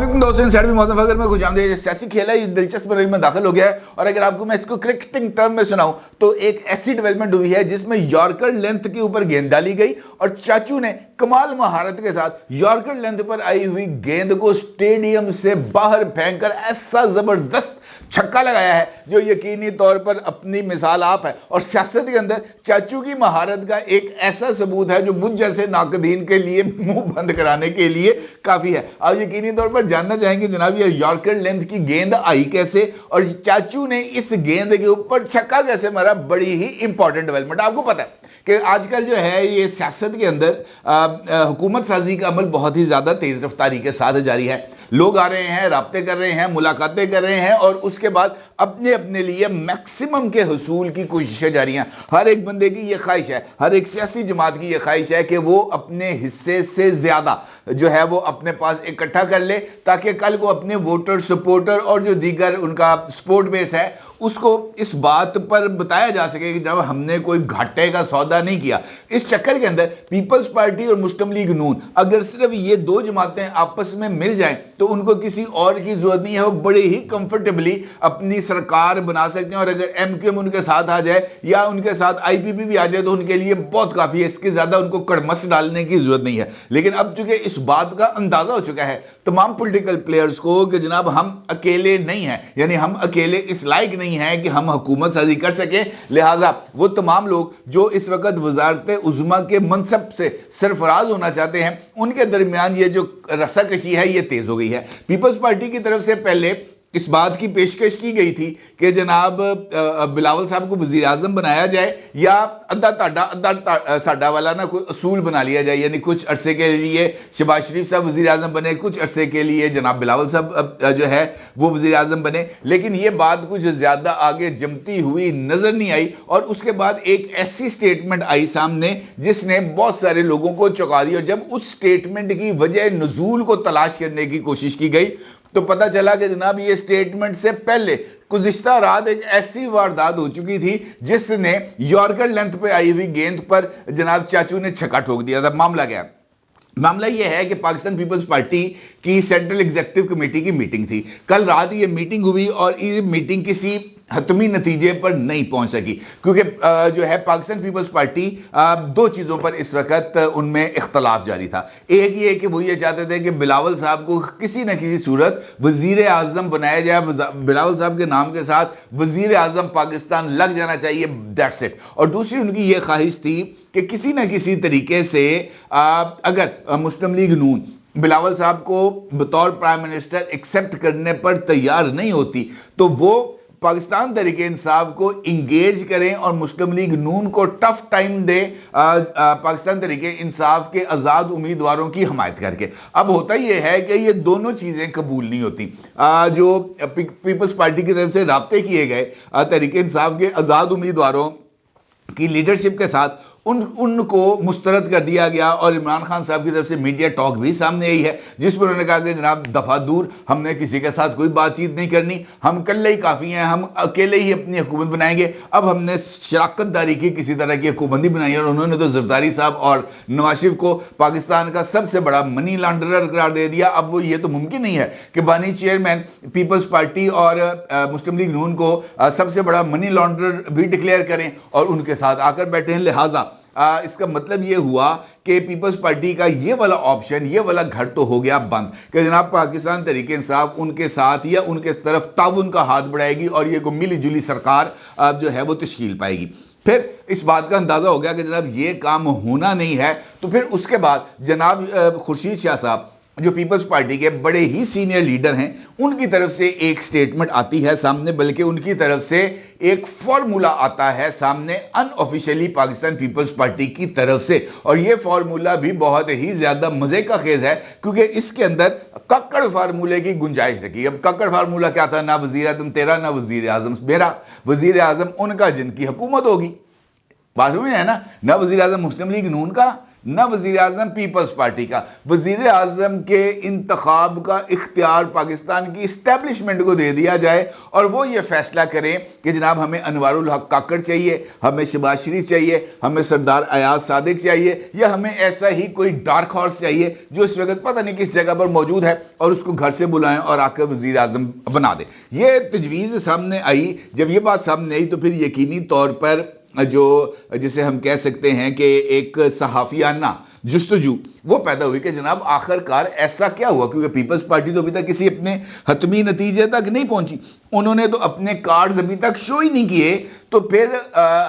दोस्तों साइड में मौसम अगर मैं खुश आमदीद सियासी खेल है ये दिलचस्प रेल में दाखिल हो गया है और अगर आपको मैं इसको क्रिकेटिंग टर्म में सुनाऊं तो एक ऐसी डेवलपमेंट हुई है जिसमें यॉर्कर लेंथ के ऊपर गेंद डाली गई और चाचू ने कमाल महारत के साथ यॉर्कर लेंथ पर आई हुई गेंद को स्टेडियम से बाहर फेंककर ऐसा जबरदस्त छक्का लगाया है जो यकीनी तौर पर अपनी मिसाल आप है और सियासत के अंदर चाचू की महारत का एक ऐसा सबूत है जो मुझ जैसे नाकदीन के लिए मुंह बंद कराने के लिए काफी है। अब यकीनी तौर पर जानना चाहेंगे जनाब ये यॉर्कर लेंथ की गेंद आई कैसे और चाचू ने इस गेंद के ऊपर छक्का कैसे मारा। बड़ी ही इंपॉर्टेंट डेवलपमेंट। आपको पता है कि आजकल जो है ये सियासत के अंदर हुकूमत साजी का अमल बहुत ही ज्यादा तेज रफ्तारी के साथ जारी है। लोग आ रहे हैं, राब्ते कर रहे हैं, मुलाकातें कर रहे हैं और उसके बाद अपने अपने लिए मैक्सिमम के हुसूल की कोशिशें जारी हैं। हर एक बंदे की ये ख्वाहिश है, हर एक सियासी जमात की ये ख्वाहिश है कि वो अपने हिस्से से ज्यादा जो है वो अपने पास इकट्ठा कर ले ताकि कल को अपने वोटर, सपोर्टर और जो दीगर उनका सपोर्ट बेस है उसको इस बात पर बताया जा सके कि जब हमने कोई घाटे का सौदा नहीं किया। इस चक्कर के अंदर पीपल्स पार्टी और मुस्लिम लीग नून अगर सिर्फ ये दो जमातें आपस में मिल जाएं तो उनको किसी और की जरूरत नहीं है, वो बड़े ही कंफर्टेबली अपनी सरकार बना सकते हैं और अगर एमक्यूएम उनके साथ आ जाए या उनके साथ आईपीपी भी आ जाए तो उनके लिए बहुत काफी है। इसके ज्यादा उनको कड़मस डालने की जरूरत नहीं है। लेकिन अब चूंकि इस बात का अंदाजा हो चुका है तमाम पॉलिटिकल प्लेयर्स को कि जनाब हम अकेले नहीं हैं, यानी हम अकेले इस लायक नहीं है कि हम हुकूमत साजी कर सके, लिहाजा वो तमाम लोग जो इस वक्त वजारत उज़्मा के मनसब से सरफराज होना चाहते हैं उनके दरमियान ये जो रस्साकशी है ये तेज हो गई है। पीपल्स पार्टी की तरफ से पहले इस बात की पेशकश की गई थी कि जनाब बिलावल साहब को वजीर आजम बनाया जाए या अद्धा ताड़ा अद्धा साडा वाला ना कोई असूल बना लिया जाए, यानी कुछ अरसे के लिए शहबाज शरीफ साहब वजीर आजम बने, कुछ अरसे के लिए जनाब बिलावल साहब जो है वो वजीर आजम बने। लेकिन ये बात कुछ ज्यादा आगे जमती हुई नजर नहीं आई और उसके बाद एक ऐसी स्टेटमेंट आई सामने जिसने बहुत सारे लोगों को चौंका दिया। जब उस स्टेटमेंट की वजह नुजूल को तलाश करने की कोशिश की गई तो पता चला कि जनाब ये स्टेटमेंट से पहले गुज़िश्ता रात एक ऐसी वारदात हो चुकी थी जिसने यॉर्कर लेंथ पे आई हुई गेंद पर जनाब चाचू ने छक्का ठोक दिया था। मामला क्या है? मामला यह है कि पाकिस्तान पीपल्स पार्टी की सेंट्रल एग्जीक्यूटिव कमेटी की मीटिंग थी। कल रात ये मीटिंग हुई और ये मीटिंग किसी हतमी नतीजे पर नहीं पहुंच सकी क्योंकि जो है पाकिस्तान पीपल्स पार्टी दो चीजों पर इस वक्त उनमें इख्तलाफ जारी था। एक ये कि वो ये चाहते थे कि बिलावल साहब को किसी न किसी सूरत वजीर आजम बनाया जाए, बिलावल साहब के नाम के साथ वजीर आजम पाकिस्तान लग जाना चाहिए, दैट्स इट। और दूसरी उनकी ये ख्वाहिश थी कि किसी न किसी तरीके से अगर मुस्लिम लीग नून बिलावल साहब को बतौर प्राइम मिनिस्टर एक्सेप्ट करने पर तैयार नहीं होती तो वो पाकिस्तान तहरीके इंसाफ को इंगेज करें और मुस्लिम लीग नून को टफ टाइम दे पाकिस्तान तहरीके इंसाफ के आजाद उम्मीदवारों की हमायत करके। अब होता यह है कि ये दोनों चीजें कबूल नहीं होती। जो पीपल्स पार्टी की तरफ से राब्ते किए गए तहरीके इंसाफ के आजाद उम्मीदवारों की लीडरशिप के साथ उनको मुस्तरद कर दिया गया और इमरान खान साहब की तरफ से मीडिया टॉक भी सामने आई है जिस पर उन्होंने कहा कि जनाब दफा दूर, हमने किसी के साथ कोई बातचीत नहीं करनी, हम अकेले ही काफ़ी हैं, हम अकेले ही अपनी हुकूमत बनाएंगे। अब हमने शराकतदारी की किसी तरह की हुकूमत नहीं बनाई और उन्होंने तो जरदारी साहब और नवाज शरीफ को पाकिस्तान का सबसे बड़ा मनी लॉन्ड्रर करार दे दिया। अब वो ये तो मुमकिन नहीं है कि बानी चेयरमैन पीपल्स पार्टी और मुस्लिम लीग नून को सबसे बड़ा मनी लॉन्ड्रर भी डिक्लेयर करें और उनके साथ आकर बैठे हैं। लिहाजा इसका मतलब यह हुआ कि पीपल्स पार्टी का ये वाला ऑप्शन, ये वाला घर तो हो गया बंद कि जनाब पाकिस्तान तहरीके इंसाफ उनके साथ या उनके तरफ ताउन का हाथ बढ़ाएगी और ये को मिली जुली सरकार जो है वो तश्कील पाएगी। फिर इस बात का अंदाजा हो गया कि जनाब ये काम होना नहीं है तो फिर उसके बाद जनाब खुर्शीद शाह साहब जो पीपल्स पार्टी के बड़े ही सीनियर लीडर हैं उनकी तरफ से एक स्टेटमेंट आती है सामने, बल्कि उनकी तरफ से एक फॉर्मूला आता है सामने अनऑफिशियली पाकिस्तान पीपल्स पार्टी की तरफ से और यह फॉर्मूला भी बहुत ही ज्यादा मजे का खेज है क्योंकि इसके अंदर कक्कड़ फार्मूले की गुंजाइश रखी। अब कक्कड़ फार्मूला क्या था? ना वजीर आजम तेरा ना वजीर आजम मेरा, वजीर आजम उनका जिनकी हुकूमत होगी। बात में है ना वजीर आजम मुस्लिम लीग नून का نہ وزیر اعظم پیپلز پارٹی کا. وزیر اعظم کے انتخاب کا اختیار پاکستان کی اسٹیبلشمنٹ کو دے دیا جائے اور وہ یہ فیصلہ کریں کہ جناب ہمیں انوار الحق کاکڑ چاہیے, ہمیں شہباز شریف چاہیے, ہمیں سردار ایاز صادق چاہیے, یا ہمیں ایسا ہی کوئی ڈارک ہارس چاہیے جو اس وقت پتہ نہیں کس جگہ پر موجود ہے, اور اس کو گھر سے بلائیں اور آ کر وزیر اعظم بنا دیں. یہ تجویز سامنے آئی. جب یہ بات سامنے آئی تو پھر یقینی طور پر جو جسے ہم کہہ سکتے ہیں کہ ایک صحافیانہ جستجو وہ پیدا ہوئی کہ جناب آخر کار ایسا کیا ہوا, کیونکہ پیپلز پارٹی تو ابھی تک کسی اپنے حتمی نتیجے تک نہیں پہنچی, انہوں نے تو اپنے کارڈز ابھی تک شو ہی نہیں کیے, تو پھر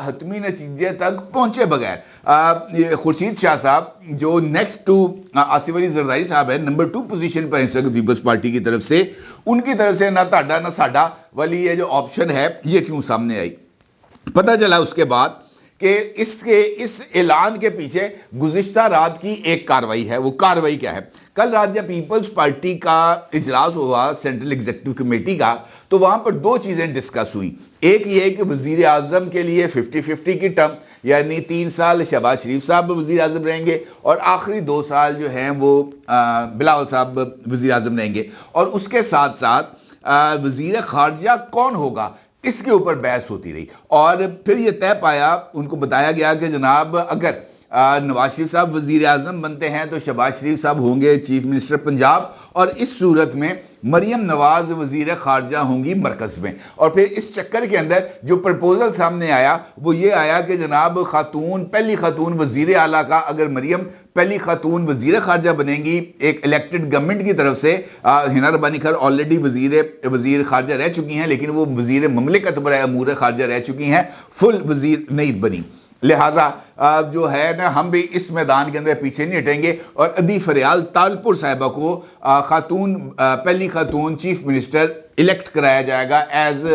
حتمی نتیجے تک پہنچے بغیر خورشید شاہ صاحب جو نیکسٹ ٹو آصف علی زرداری صاحب ہے, نمبر 2 پوزیشن پر اس وقت پیپلز پارٹی کی طرف سے, ان کی طرف سے نہ تاڈا نہ ساڈا والی یہ جو آپشن ہے یہ کیوں سامنے آئی. پتہ چلا اس کے بعد کہ اس اعلان کے پیچھے گزشتہ رات کی ایک کاروائی ہے. وہ کاروائی کیا ہے؟ کل رات جب پیپلز پارٹی کا اجلاس ہوا سینٹرل ایگزیکٹو کمیٹی کا, تو وہاں پر 2 چیزیں ڈسکس ہوئی. ایک یہ کہ وزیر اعظم کے لیے 50-50 کی ٹرم, یعنی 3 سال شہباز شریف صاحب وزیر اعظم رہیں گے اور آخری 2 سال جو ہیں وہ بلاول صاحب وزیر اعظم رہیں گے, اور اس کے ساتھ ساتھ وزیر خارجہ کون ہوگا اس کے اوپر بحث ہوتی رہی. اور پھر یہ طے پایا, ان کو بتایا گیا کہ جناب اگر نواز شریف صاحب وزیر اعظم بنتے ہیں تو شہباز شریف صاحب ہوں گے چیف منسٹر پنجاب, اور اس صورت میں مریم نواز وزیر خارجہ ہوں گی مرکز میں. اور پھر اس چکر کے اندر جو پرپوزل سامنے آیا وہ یہ آیا کہ جناب پہلی خاتون وزیر اعلیٰ کا, اگر مریم پہلی خاتون وزیر خارجہ بنیں گی ایک الیکٹڈ گورنمنٹ کی طرف سے, ہنا ربانی خیر آلریڈی وزیر خارجہ رہ چکی ہیں لیکن وہ وزیر مملکت برائے امور خارجہ رہ چکی ہیں, فل وزیر نہیں بنی. لہٰذا جو ہے نا ہم بھی اس میدان کے اندر پیچھے نہیں ہٹیں گے, اور ادی فریال تالپور صاحبہ کو پہلی خاتون چیف منسٹر الیکٹ کرایا جائے گا ایز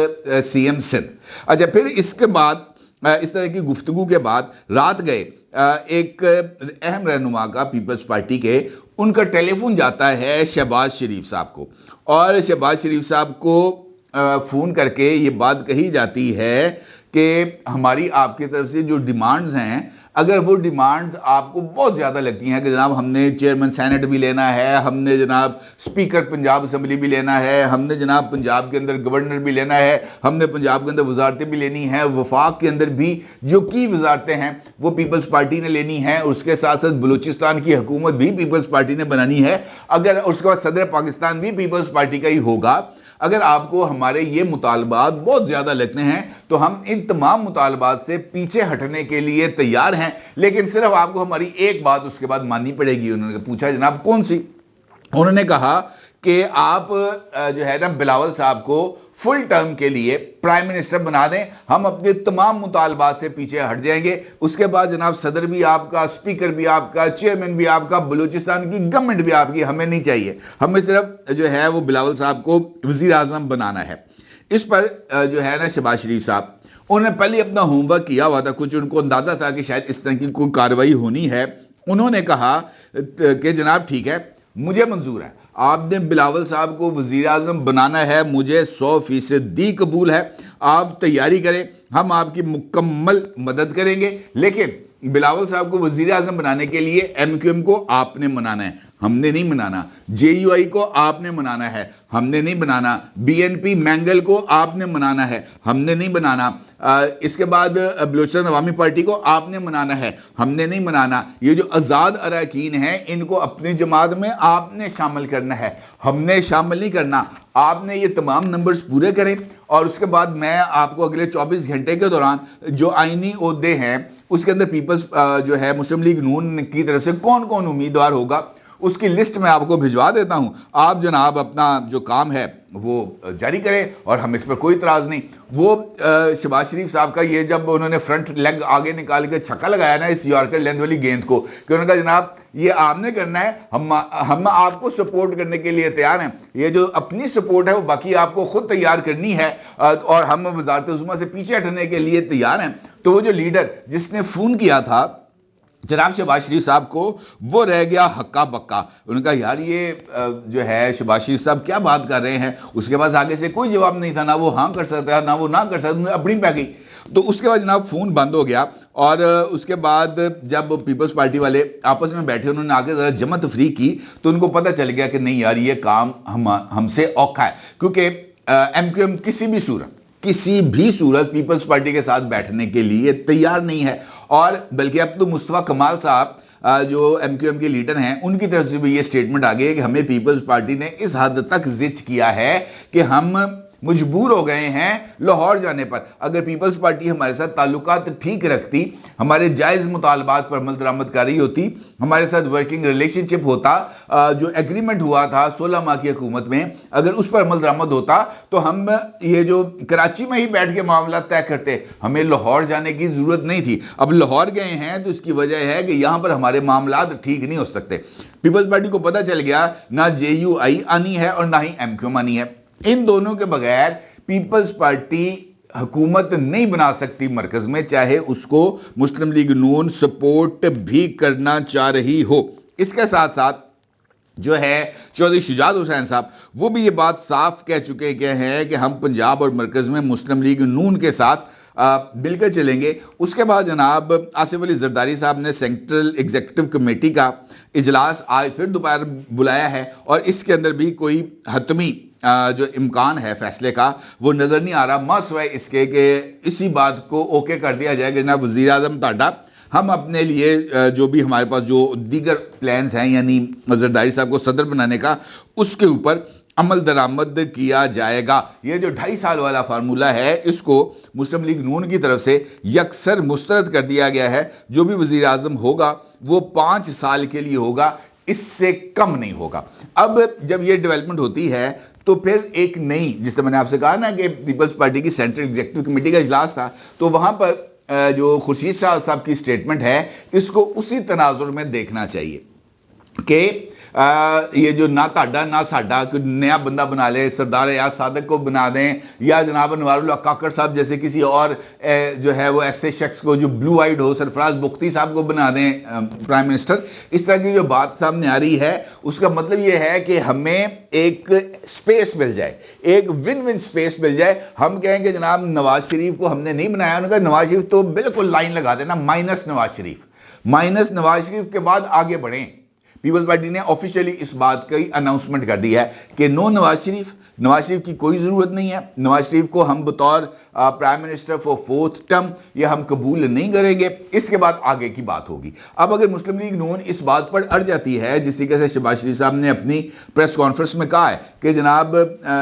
سی ایم سندھ. اچھا, پھر اس کے بعد اس طرح کی گفتگو کے بعد رات گئے ایک اہم رہنما کا پیپلز پارٹی کے, ان کا ٹیلی فون جاتا ہے شہباز شریف صاحب کو, اور شہباز شریف صاحب کو فون کر کے یہ بات کہی جاتی ہے کہ ہماری آپ کی طرف سے جو ڈیمانڈز ہیں, اگر وہ ڈیمانڈز آپ کو بہت زیادہ لگتی ہیں کہ جناب ہم نے چیئرمین سینٹ بھی لینا ہے, ہم نے جناب سپیکر پنجاب اسمبلی بھی لینا ہے, ہم نے جناب پنجاب کے اندر گورنر بھی لینا ہے, ہم نے پنجاب کے اندر وزارتیں بھی لینی ہیں, وفاق کے اندر بھی جو کی وزارتیں ہیں وہ پیپلز پارٹی نے لینی ہیں, اس کے ساتھ ساتھ بلوچستان کی حکومت بھی پیپلز پارٹی نے بنانی ہے, اگر اس کے بعد صدر پاکستان بھی پیپلز پارٹی کا ہی ہوگا. اگر آپ کو ہمارے یہ مطالبات بہت زیادہ لگتے ہیں تو ہم ان تمام مطالبات سے پیچھے ہٹنے کے لیے تیار ہیں, لیکن صرف آپ کو ہماری ایک بات اس کے بعد ماننی پڑے گی. انہوں نے پوچھا جناب کون سی؟ انہوں نے کہا کہ آپ جو ہے نا بلاول صاحب کو فل ٹرم کے لیے پرائم منسٹر بنا دیں, ہم اپنے تمام مطالبات سے پیچھے ہٹ جائیں گے. اس کے بعد جناب صدر بھی آپ کا, سپیکر بھی آپ کا, چیئرمین بھی آپ کا, بلوچستان کی گورنمنٹ بھی آپ کی, ہمیں نہیں چاہیے, ہمیں صرف جو ہے وہ بلاول صاحب کو وزیر اعظم بنانا ہے. اس پر جو ہے نا شہباز شریف صاحب انہوں نے پہلے اپنا ہوم ورک کیا ہوا تھا, کچھ ان کو اندازہ تھا کہ شاید اس طرح کی کوئی کاروائی ہونی ہے. انہوں نے کہا کہ جناب ٹھیک ہے, مجھے منظور ہے, آپ نے بلاول صاحب کو وزیر اعظم بنانا ہے, مجھے 100% قبول ہے, آپ تیاری کریں, ہم آپ کی مکمل مدد کریں گے, لیکن بلاول صاحب کو وزیر اعظم بنانے کے لیے ایم کیو ایم کو آپ نے منانا ہے, ہم نے نہیں منانا. جے یو آئی کو آپ نے منانا ہے, ہم نے نہیں بنانا. بی این پی مینگل کو آپ نے منانا ہے, ہم نے نہیں بنانا. اس کے بعد بلوچستان عوامی پارٹی کو آپ نے منانا ہے, ہم نے نہیں منانا. یہ جو آزاد اراکین ہیں ان کو اپنی جماعت میں آپ نے شامل کرنا ہے, ہم نے شامل نہیں کرنا. آپ نے یہ تمام نمبرز پورے کریں, اور اس کے بعد میں آپ کو اگلے 24 گھنٹے کے دوران جو آئینی عہدے ہیں اس کے اندر پیپلز جو ہے مسلم لیگ نون کی طرف سے کون کون امیدوار ہوگا اس کی لسٹ میں آپ کو بھجوا دیتا ہوں. آپ جناب اپنا جو کام ہے وہ جاری کریں, اور ہم اس پر کوئی اعتراض نہیں. وہ شہباز شریف صاحب کا یہ جب انہوں نے فرنٹ لیگ آگے نکال کے چھکا لگایا نا اس یارکر لینتھ والی گیند کو, کہ انہوں نے کہا جناب یہ آپ نے کرنا ہے, ہم آپ کو سپورٹ کرنے کے لیے تیار ہیں, یہ جو اپنی سپورٹ ہے وہ باقی آپ کو خود تیار کرنی ہے, اور ہم وزارت عظمیٰ سے پیچھے ہٹنے کے لیے تیار ہیں. تو وہ جو لیڈر جس نے فون کیا تھا جناب شہباز شریف صاحب کو, وہ رہ گیا ہکا بکا. انہوں نے کہا یار یہ جو ہے شہباز شریف صاحب کیا بات کر رہے ہیں, اس کے پاس آگے سے کوئی جواب نہیں تھا, نہ وہ ہاں کر سکتا نہ وہ نہ کر سکتا, اپنی پہ گئی. तो उसके बाद जनाब फोन बंद हो गया और उसके बाद जब पीपल्स पार्टी वाले आपस में बैठे, उन्होंने आगे जरा जमा तफरीक की तो उनको पता चल गया कि नहीं यार ये काम हमसे औखा है, क्योंकि एमक्यूएम किसी भी सूरत पीपल्स पार्टी के साथ बैठने के लिए तैयार नहीं है। और बल्कि अब तो मुस्तफा कमाल साहब जो एमक्यूएम के लीडर हैं, उनकी तरफ से भी ये स्टेटमेंट आ गई है कि हमें पीपल्स पार्टी ने इस हद तक जिद किया है कि हम मजबूर हो गए हैं लाहौर जाने पर। अगर पीपल्स पार्टी हमारे साथ ताल्लुकात ठीक रखती, हमारे जायज मुतालबात पर अमल दरामद कर रही होती, हमारे साथ वर्किंग रिलेशनशिप होता, जो एग्रीमेंट हुआ था 16 माह की हुकूमत में, अगर उस पर अमल दरामद होता तो हम ये जो कराची में ही बैठ के मामला तय करते, हमें लाहौर जाने की जरूरत नहीं थी। अब लाहौर गए हैं तो इसकी वजह है कि यहां पर हमारे मामला ठीक नहीं हो सकते। पीपल्स पार्टी को पता चल गया ना JUI आनी है और ना ही एमक्यूएम आनी है। इन दोनों के बगैर पीपल्स पार्टी हुकूमत नहीं बना सकती मरकज में, चाहे उसको मुस्लिम लीग नून सपोर्ट भी करना चाह रही हो। इसके साथ साथ जो है चौधरी शुजात हुसैन साहब, वो भी ये बात साफ कह चुके हैं कि हम पंजाब और मरकज में मुस्लिम लीग नून के साथ मिलकर चलेंगे। उसके बाद जनाब आसिफ अली जरदारी साहब ने सेंट्रल एग्जीक्यूटिव कमेटी का इजलास आज फिर दोपहर बुलाया है और इसके अंदर भी कोई हतमी जो इम्कान है फैसले का वो नजर नहीं आ रहा, मसवाए इसके कि इसी बात को ओके कर दिया जाएगा जनाब वजीर आजम ताडा, हम अपने लिए जो भी हमारे पास जो दीगर प्लान्स हैं यानी जरदारी साहब को सदर बनाने का, उसके ऊपर अमल दरामद किया जाएगा। ये जो 2.5 साल वाला फार्मूला है इसको मुस्लिम लीग नून की तरफ से यकसर मुस्तरद कर दिया गया है। जो भी वजीर आजम होगा वो 5 साल के लिए होगा, इससे कम नहीं होगा। अब जब ये डेवलपमेंट होती है तो फिर एक नई, जिससे मैंने आपसे कहा ना कि पीपल्स पार्टी की सेंट्रल एग्जीक्यूटिव कमेटी का इजलास था, तो वहां पर जो खुर्शीद शाह साहब की स्टेटमेंट है इसको उसी तनाजुर में देखना चाहिए कि ये जो ना ताडा ना साडा, कोई नया बंदा बना ले, सरदार याद सादक को बना दें या जनाब अनवारुल हक काकड़ साहब जैसे किसी और जो है वो ऐसे शख्स को जो ब्लू आइड हो, सरफराज बुख्ती साहब को बना दें प्राइम मिनिस्टर, इस तरह की जो बात सामने आ रही है उसका मतलब ये है कि हमें एक स्पेस मिल जाए, एक विन विन स्पेस मिल जाए। हम कहें कि जनाब नवाज शरीफ को हमने नहीं बनाया, उन्होंने कहा नवाज शरीफ तो बिल्कुल लाइन लगा देना माइनस नवाज शरीफ के बाद आगे बढ़ें। पीपल्स पार्टी ने ऑफिशियली इस बात की अनाउंसमेंट कर दी है कि नो नवाज शरीफ की कोई जरूरत नहीं है। नवाज शरीफ को हम बतौर prime minister for 4th term ये हम कबूल नहीं करेंगे, इसके बाद आगे की बात होगी। अब अगर मुस्लिम लीग नून इस बात पर अड़ जाती है, जिस तरीके से शहबाज शरीफ साहब ने अपनी प्रेस कॉन्फ्रेंस में कहा है कि जनाब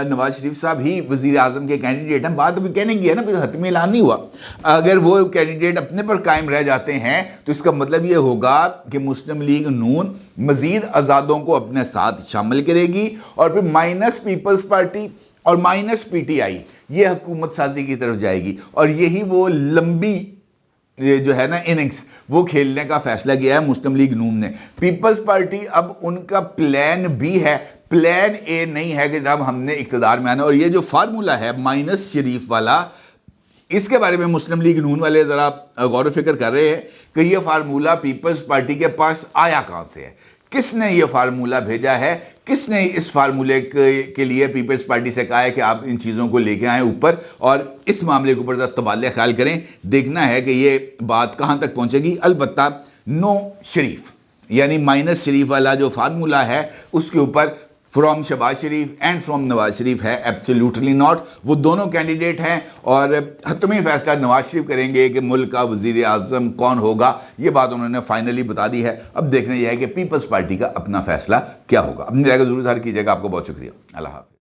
नवाज शरीफ साहब ही वजीर आजम के कैंडिडेट हैं, बात अभी कहने की है ना, हतमी ऐलान नहीं हुआ। अगर वो कैंडिडेट अपने पर कायम रह जाते हैं तो इसका मतलब ये होगा कि मुस्लिम लीग नून मजीद आजादों को अपने साथ शामिल करेगी और फिर माइनस पीपल्स पार्टी और माइनस PTI ये हुकूमत साजी की तरफ जाएगी। और यही वो लंबी जो है ना इनिंग्स वो खेलने का फैसला किया है मुस्लिम लीग नून ने। पीपल्स पार्टी अब उनका प्लान B है, प्लान A नहीं है कि जनाब हमने इक्तदार में आना। और ये जो फार्मूला है माइनस शरीफ वाला, इसके बारे में मुस्लिम लीग नून वाले जरा गौर फिक्र कर रहे हैं कि ये फार्मूला पीपल्स पार्टी के पास आया कहां से है, किसने ये फार्मूला भेजा है, किसने इस फार्मूले के लिए पीपल्स पार्टी से कहा है कि आप इन चीजों को लेके आए ऊपर और इस मामले के ऊपर तबादला ख्याल करें। देखना है कि ये बात कहां तक पहुंचेगी। अलबत्ता नो शरीफ यानी माइनस शरीफ वाला जो फार्मूला है उसके ऊपर from Shahbaz Sharif and from Nawaz Sharif है एब्सोल्युटली नॉट। वो दोनों कैंडिडेट हैं और हतमी फैसला नवाज शरीफ करेंगे कि मुल्क का वजीर आजम कौन होगा, ये बात उन्होंने फाइनली बता दी है। अब देखना यह है कि पीपल्स पार्टी का अपना फैसला क्या होगा। अपनी राय को जरूर ज़ाहिर कीजिएगा। आपको बहुत शुक्रिया। अल्लाह हाफ़िज़।